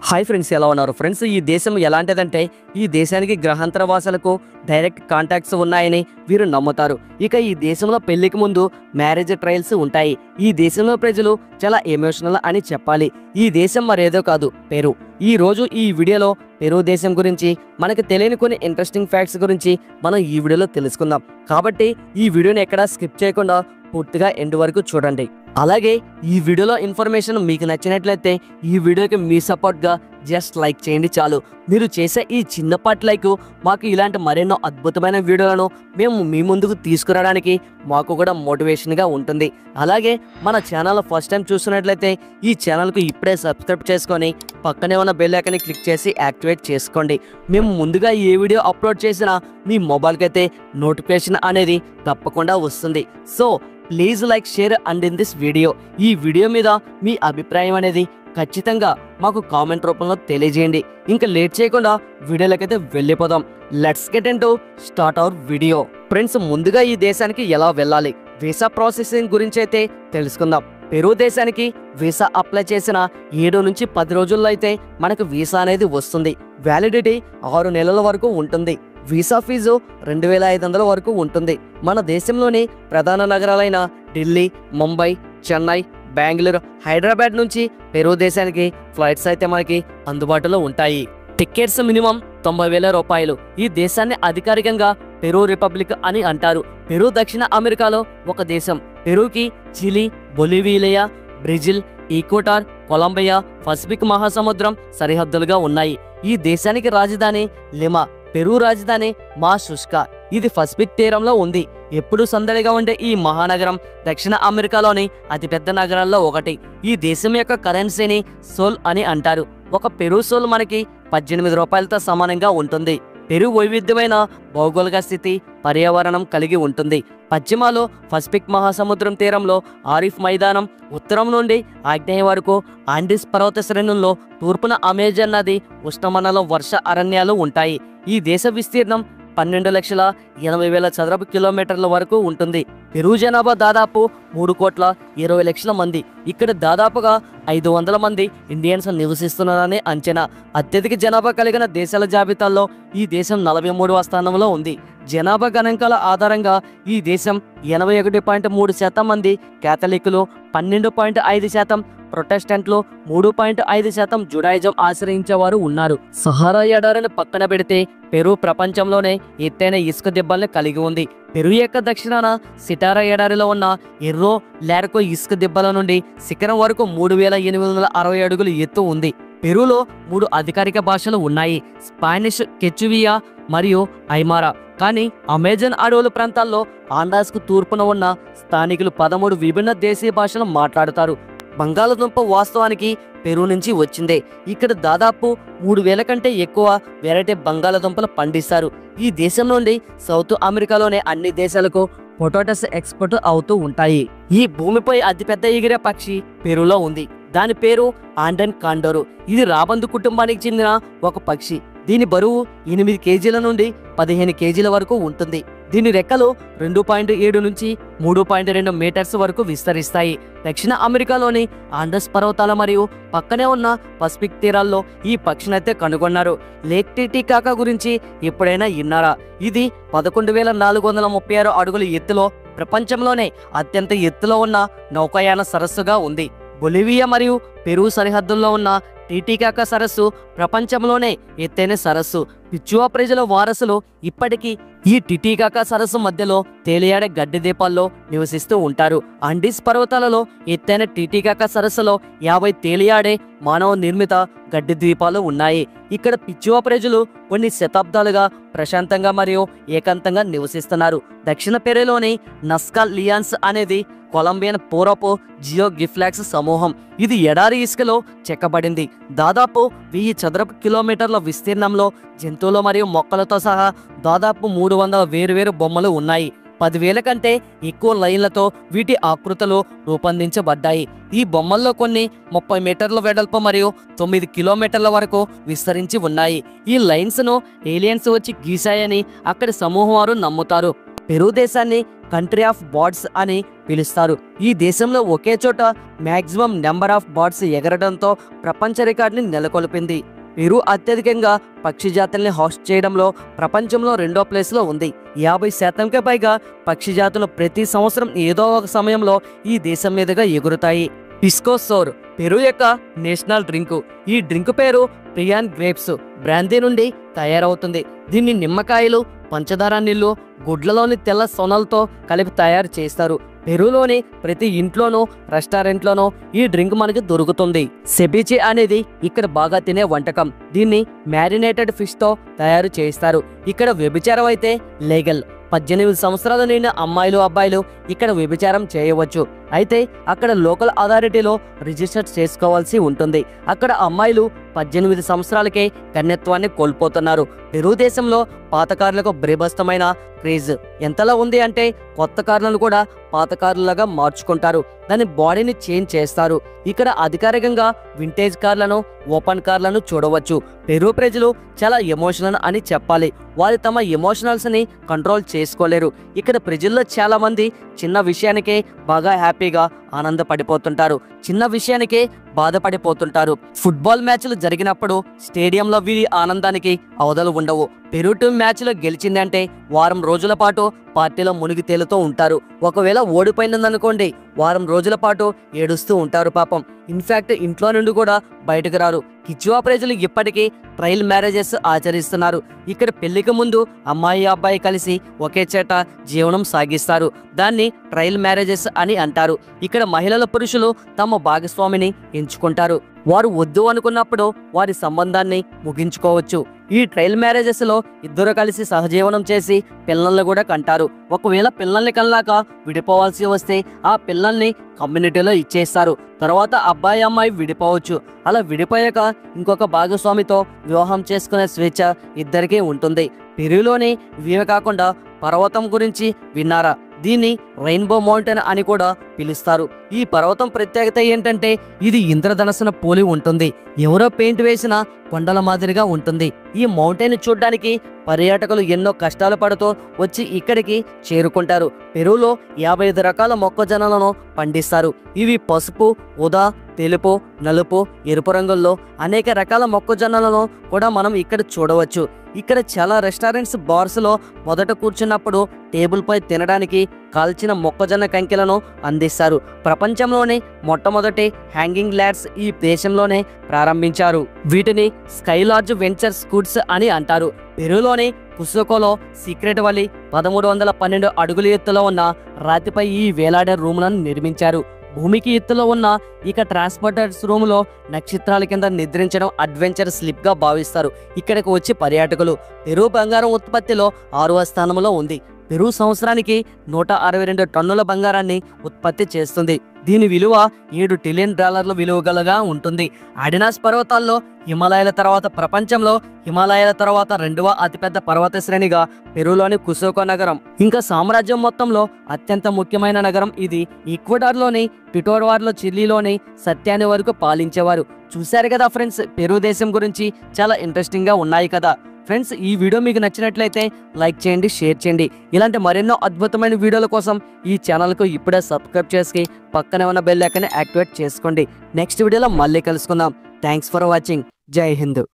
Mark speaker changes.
Speaker 1: Hi friends, ఎలా ఉన్నారు friends? ఈ దేశం ఎలాంటిదంటే ఈ దేశానికి గ్రహాంతర వాసులకు డైరెక్ట్ కాంటాక్ట్స్ ఉన్నాయని వీరు నమ్ముతారు. ఇక ఈ దేశంలో పెళ్లికి ముందు మ్యారేజ్ ట్రయల్స్ ఉంటాయి. ఈ దేశంలో ప్రజలు చాలా ఎమోషనల్ అని చెప్పాలి. ఈ దేశం మరేదో కాదు, పెరు. ఈ రోజు ఈ వీడియోలో పెరు దేశం గురించి మనకు తెలియని కొన్ని ఇంట్రెస్టింగ్ ఫ్యాక్ట్స్ గురించి మనం ఈ వీడియోలో తెలుసుకుందాం. కాబట్టి ఈ వీడియోని ఎక్కడా స్కిప్ చేయకుండా పూర్తిగా ఎండ్ వరకు చూడండి. అలాగే ఈ వీడియోలో ఇన్ఫర్మేషన్ మీకు నచ్చినట్లయితే ఈ వీడియోకి మీ సపోర్ట్గా జస్ట్ లైక్ చేయండి చాలు. మీరు చేసే ఈ చిన్నపాటి లైక్ మాకు ఇలాంటి మరెన్నో అద్భుతమైన వీడియోలను మేము మీ ముందుకు తీసుకురావడానికి మాకు కూడా మోటివేషన్గా ఉంటుంది. అలాగే మన ఛానల్ ఫస్ట్ టైం చూస్తున్నట్లయితే ఈ ఛానల్కు ఇప్పుడే సబ్స్క్రైబ్ చేసుకొని పక్కనే ఉన్న బెల్ ఐకాన్ని క్లిక్ చేసి యాక్టివేట్ చేసుకోండి. మేము ముందుగా ఏ వీడియో అప్లోడ్ చేసినా మీ మొబైల్కి అయితే నోటిఫికేషన్ అనేది తప్పకుండా వస్తుంది. So please like, share and in this video. ఈ వీడియో మీద మీ అభిప్రాయం అనేది ఖచ్చితంగా మాకు కామెంట్ రూపంలో తెలియజేయండి. ఇంకా లేట్ చేయకుండా వీడియోలకైతే వెళ్ళిపోదాం. Let's get into start our video. Friends, ముందుగా ఈ దేశానికి ఎలా వెళ్ళాలి, వీసా ప్రాసెసింగ్ గురించి అయితే తెలుసుకుందాం. పెరు దేశానికి వీసా అప్లై చేసిన 7 నుంచి 10 రోజుల్లో అయితే మనకు వీసా అనేది వస్తుంది. వ్యాలిడిటీ 6 నెలల వరకు ఉంటుంది. వీసా ఫీజు 2500 వరకు ఉంటుంది. మన దేశంలోని ప్రధాన నగరాలైన ఢిల్లీ, ముంబై, చెన్నై, బెంగళూరు, హైదరాబాద్ నుంచి పెరు దేశానికి ఫ్లైట్స్ అయితే మనకి అందుబాటులో ఉంటాయి. టికెట్స్ మినిమం 90,000 రూపాయలు. ఈ దేశాన్ని అధికారికంగా పెరు రిపబ్లిక్ అని అంటారు. పెరు దక్షిణ అమెరికాలో ఒక దేశం. పెరుకి Chile, Bolivia, Brazil, Ecuador, Colombia, Pacific మహాసముద్రం సరిహద్దులుగా ఉన్నాయి. ఈ దేశానికి రాజధాని లిమా. పెరు రాజధాని మాషుష్కా. ఇది పసిఫిక్ తీరంలో ఉంది. ఎప్పుడు సందడిగా ఉండే ఈ మహానగరం దక్షిణ అమెరికాలోని అతిపెద్ద నగరాల్లో ఒకటి. ఈ దేశం యొక్క కరెన్సీని సోల్ అని అంటారు. ఒక పెరు సోల్ మనకి 18 రూపాయలతో సమానంగా ఉంటుంది. పెరు వైవిధ్యమైన భౌగోళిక స్థితి, పర్యావరణం కలిగి ఉంటుంది. పశ్చిమలో పసిఫిక్ మహాసముద్రం తీరంలో ఆరిఫ్ మైదానం, ఉత్తరం నుండి ఆగ్నేయ వరకు ఆండీస్ పర్వత శ్రేణుల్లో, తూర్పున అమెజాన్ నది, ఉష్ణమండలం వర్ష అరణ్యాలు ఉంటాయి. ఈ దేశ విస్తీర్ణం 12,80,000 చదరపు కిలోమీటర్ల వరకు ఉంటుంది. పెరు జనాభా దాదాపు 3,20,00,000 మంది. ఇక్కడ దాదాపుగా 500 మంది ఇండియన్స్ నివసిస్తున్నారని అంచనా. అత్యధిక జనాభా కలిగిన దేశాల జాబితాలో ఈ దేశం 43వ స్థానంలో ఉంది. జనాభా గణాంకాల ఆధారంగా ఈ దేశం 81.3% మంది కేథలిక్లు, 12.5% ప్రొటెస్టెంట్లు, 3.5% జుడాయిజం ఆశ్రయించేవారు ఉన్నారు. సహారా ఎడారిని పక్కన పెడితే పెరు ప్రపంచంలోనే ఎత్తైన ఇసుక దిబ్బల్ని కలిగి ఉంది. పెరు యొక్క దక్షిణాన సిటారా ఎడారిలో ఉన్న ఎర్రో లార్కో ఇసుక దిబ్బల నుండి శిఖరం వరకు 3,860 అడుగులు ఎత్తు ఉంది. పెరులో 3 అధికారిక భాషలు ఉన్నాయి: స్పానిష్, కెచువియా మరియు ఐమారా. కానీ అమెజాన్ అడవుల ప్రాంతాల్లో ఆండాస్కు తూర్పున ఉన్న స్థానికులు 13 విభిన్న దేశీయ భాషలు మాట్లాడతారు. బంగాళదుంప వాస్తవానికి పెరు నుంచి వచ్చిందే. ఇక్కడ దాదాపు 3,000 కంటే ఎక్కువ వెరైటీ బంగాళదుంపలు పండిస్తారు. ఈ దేశం నుండి సౌత్ అమెరికాలోనే అన్ని దేశాలకు పొటాటోస్ ఎక్స్పోర్ట్ అవుతూ ఉంటాయి. ఈ భూమిపై అతిపెద్ద ఎగిరే పక్షి పెరులో ఉంది. దాని పేరు ఆండెన్ కాండోరు. ఇది రాబందు కుటుంబానికి చెందిన ఒక పక్షి. దీని బరువు 8 కేజీల నుండి 15 కేజీల వరకు ఉంటుంది. దీని రెక్కలు 2.7 నుంచి 3.2 మీటర్స్ వరకు విస్తరిస్తాయి. దక్షిణ అమెరికాలోని ఆండస్ పర్వతాల మరియు పక్కనే ఉన్న పసిఫిక్ తీరాల్లో ఈ పక్షినైతే కనుగొన్నారు. లేక్ టిటికాకా గురించి ఎప్పుడైనా విన్నారా? ఇది 11,436 అడుగుల ఎత్తులో ప్రపంచంలోనే అత్యంత ఎత్తులో ఉన్న నౌకాయాన సరస్సుగా ఉంది. బొలివియా మరియు పెరు సరిహద్దుల్లో ఉన్న టిటికాకా సరస్సు ప్రపంచంలోనే ఎత్తైన సరస్సు. పిచ్చువా ప్రజల వారసులు ఇప్పటికీ ఈ టిటికాకా సరస్సు మధ్యలో తేలియాడే గడ్డి దీపాల్లో నివసిస్తూ ఉంటారు. అండీస్ పర్వతాలలో ఎత్తైన టిటికాకా సరస్సులో 50 తేలియాడే మానవ నిర్మిత గడ్డి ద్వీపాలు ఉన్నాయి. ఇక్కడ పిచ్చువా ప్రజలు కొన్ని శతాబ్దాలుగా ప్రశాంతంగా మరియు ఏకాంతంగా నివసిస్తున్నారు. దక్షిణ పెరులోని నస్కాల్ లియాన్స్ అనేది కొలంబియన్ పూర్వపు జియోగిఫ్లాక్స్ సమూహం. ఇది ఎడారి ఇసుకలో చెక్కబడింది. దాదాపు 1000 చదరపు కిలోమీటర్ల విస్తీర్ణంలో జంతువులు మరియు మొక్కలతో సహా దాదాపు 300 వేరువేరు బొమ్మలు ఉన్నాయి. 10,000 కంటే ఎక్కువ లైన్లతో వీటి ఆకృతులు రూపొందించబడ్డాయి. ఈ బొమ్మల్లో కొన్ని 30 మీటర్ల వెడల్పు మరియు 9 కిలోమీటర్ల వరకు విస్తరించి ఉన్నాయి. ఈ లైన్స్ ను ఏలియన్స్ వచ్చి గీశాయని అక్కడి సమూహం వారు నమ్ముతారు. పెరు దేశాన్ని కంట్రీ ఆఫ్ బర్డ్స్ అని పిలుస్తారు. ఈ దేశంలో ఒకే చోట మ్యాక్సిమం నెంబర్ ఆఫ్ బర్డ్స్ ఎగరడంతో ప్రపంచ రికార్డుని నెలకొల్పింది. పెరు అత్యధికంగా పక్షి జాతుల్ని హోస్ట్ చేయడంలో ప్రపంచంలో 2వ ప్లేస్లో ఉంది. 50%కి పైగా పక్షి జాతులు ప్రతి సంవత్సరం ఏదో ఒక సమయంలో ఈ దేశం మీదుగా ఎగురుతాయి. పిస్కో సోర్ పెరు యొక్క నేషనల్ డ్రింకు. ఈ డ్రింక్ పేరు ప్రియాన్ గ్రేప్స్ బ్రాందీ నుండి తయారవుతుంది. దీన్ని నిమ్మకాయలు, పంచదార నీళ్లు, గుడ్లలోని తెల్ల సొనలతో కలిపి తయారు చేస్తారు. పెరులోని ప్రతి ఇంట్లోనూ రెస్టారెంట్లోనూ ఈ డ్రింక్ మనకి దొరుకుతుంది. సెబిచి అనేది ఇక్కడ బాగా తినే వంటకం. దీన్ని మ్యారినేటెడ్ ఫిష్తో తయారు చేస్తారు. ఇక్కడ వ్యభిచారం అయితే లీగల్. 18 సంవత్సరాల నిండిన అమ్మాయిలు, అబ్బాయిలు ఇక్కడ వ్యభిచారం చేయవచ్చు. అయితే అక్కడ లోకల్ అథారిటీలో రిజిస్టర్ చేసుకోవాల్సి ఉంటుంది. అక్కడ అమ్మాయిలు 18 సంవత్సరాలకే కన్యత్వాన్ని కోల్పోతున్నారు. పెరు దేశంలో పాత కార్లకు బేభత్సమైన క్రేజ్ ఎంతలా ఉంది అంటే కొత్త కార్లను కూడా పాత కార్లలాగా మార్చుకుంటారు. దాని బాడీని చేంజ్ చేస్తారు. ఇక్కడ అధికారికంగా వింటేజ్ కార్లను, ఓపెన్ కార్లను చూడవచ్చు. పెరు ప్రజలు చాలా ఎమోషనల్ అని చెప్పాలి. వారు తమ ఎమోషనల్స్ ని కంట్రోల్ చేసుకోలేరు. ఇక్కడ ప్రజల్లో చాలా మంది చిన్న విషయానికే బాగా హ్యాపీగా ఆనందపడిపోతుంటారు, చిన్న విషయానికే బాధపడిపోతుంటారు. ఫుట్బాల్ మ్యాచ్లు జరిగినప్పుడు స్టేడియంలో వీరి ఆనందానికి అవధులు ఉండవు. పెరు టీం మ్యాచ్లో గెలిచిందంటే వారం రోజుల పాటు పార్టీలో మునిగి తేలుతూ ఉంటారు. ఒకవేళ ఓడిపోయిందనుకోండి, వారం రోజుల పాటు ఏడుస్తూ ఉంటారు పాపం. ఇన్ఫాక్ట్ ఇంట్లో నుండి కూడా బయటకు రారు. కిచువా ప్రజలు ఇప్పటికీ ట్రయల్ మ్యారేజెస్ ఆచరిస్తున్నారు. ఇక్కడ పెళ్లికి ముందు అమ్మాయి, అబ్బాయి కలిసి ఒకే చేట జీవనం సాగిస్తారు. దాన్ని ట్రయల్ మ్యారేజెస్ అని అంటారు. ఇక్కడ మహిళల, పురుషులు తమ భాగస్వామిని ఎంచుకుంటారు. వారు వద్దు అనుకున్నప్పుడు వారి సంబంధాన్ని ముగించుకోవచ్చు. ఈ ట్రయల్ మ్యారేజెస్ లో ఇద్దరు కలిసి సహజీవనం చేసి పిల్లల్ని కూడా కంటారు. ఒకవేళ పిల్లల్ని కన్నాక విడిపోవాల్సి వస్తే ఆ పిల్లల్ని కమ్యూనిటీలో ఇచ్చేస్తారు. తర్వాత అబ్బాయి, అమ్మాయి విడిపోవచ్చు. అలా విడిపోయాక ఇంకొక భాగస్వామితో వివాహం చేసుకునే స్వేచ్ఛ ఇద్దరికీ ఉంటుంది. పెరులోని ఇవే కాకుండా పర్వతం గురించి విన్నారా? దీన్ని రెయిన్బో మౌంటైన్ అని కూడా పిలుస్తారు. ఈ పర్వతం ప్రత్యేకత ఏంటంటే ఇది ఇంద్రధనస్సును పోలి ఉంటుంది. ఎవరో పెయింట్ వేసిన కొండల మాదిరిగా ఉంటుంది. ఈ మౌంటైన్ చూడడానికి పర్యాటకులు ఎన్నో కష్టాలు పడుతూ వచ్చి ఇక్కడికి చేరుకుంటారు. పెరులో 55 రకాల మొక్కజొన్నలను పండిస్తారు. ఇవి పసుపు, ఊదా, తెలుపు, నలుపు, ఎరుపు రంగుల్లో అనేక రకాల మొక్కజొన్నలను కూడా మనం ఇక్కడ చూడవచ్చు. ఇక్కడ చాలా రెస్టారెంట్స్, బార్స్ లో మొదట కూర్చున్నప్పుడు టేబుల్ పై తినడానికి కాల్చిన మొక్కజొన్న కంకెలను అందిస్తారు. ప్రపంచంలోనే మొట్టమొదటి హ్యాంగింగ్ ల్యాడ్స్ ఈ దేశంలోనే ప్రారంభించారు. వీటిని స్కైలార్జ్ వెంచర్స్ గుడ్స్ అని అంటారు. పెరులోని కుసుకోలో సీక్రెట్ వలీ 1312 అడుగుల ఎత్తులో ఉన్న రాతిపై ఈ వేలాడే రూములను నిర్మించారు. భూమికి ఎత్తులో ఉన్న ఇక ట్రాన్స్పోర్టర్స్ రూమ్ లో నక్షత్రాల కింద నిద్రించడం అడ్వెంచర్ స్లిప్ గా భావిస్తారు. ఇక్కడికి వచ్చి పర్యాటకులు. పెరు బంగారం ఉత్పత్తిలో 6వ స్థానంలో ఉంది. పెరు సంవత్సరానికి 162 టన్నుల బంగారాన్ని ఉత్పత్తి చేస్తుంది. దీని విలువ $7 ట్రిలియన్ విలువ గలగా ఉంటుంది. అడినాస్ పర్వతాల్లో హిమాలయాల తర్వాత ప్రపంచంలో హిమాలయాల తర్వాత 2వ అతిపెద్ద పర్వత శ్రేణిగా పెరులోని కుసుకో నగరం. ఇంకా సామ్రాజ్యం మొత్తంలో అత్యంత ముఖ్యమైన నగరం ఇది. ఈక్వెడార్లోని పిటోర్వార్లో చిలీలోని సత్యాన్ని వరకు పాలించేవారు. చూశారు కదా ఫ్రెండ్స్, పెరు దేశం గురించి చాలా ఇంట్రెస్టింగ్ గా ఉన్నాయి కదా ఫ్రెండ్స్. ఈ వీడియో మీకు నచ్చినట్లయితే లైక్ చేయండి, షేర్ చేయండి. ఇలాంటి మరెన్నో అద్భుతమైన వీడియోల కోసం ఈ ఛానల్కు ఇప్పుడే సబ్స్క్రైబ్ చేసి పక్కనే ఉన్న బెల్ ఐకాన్ యాక్టివేట్ చేసుకోండి. నెక్స్ట్ వీడియోలో మళ్ళీ కలుసుకుందాం. Thanks for watching. జై హింద్.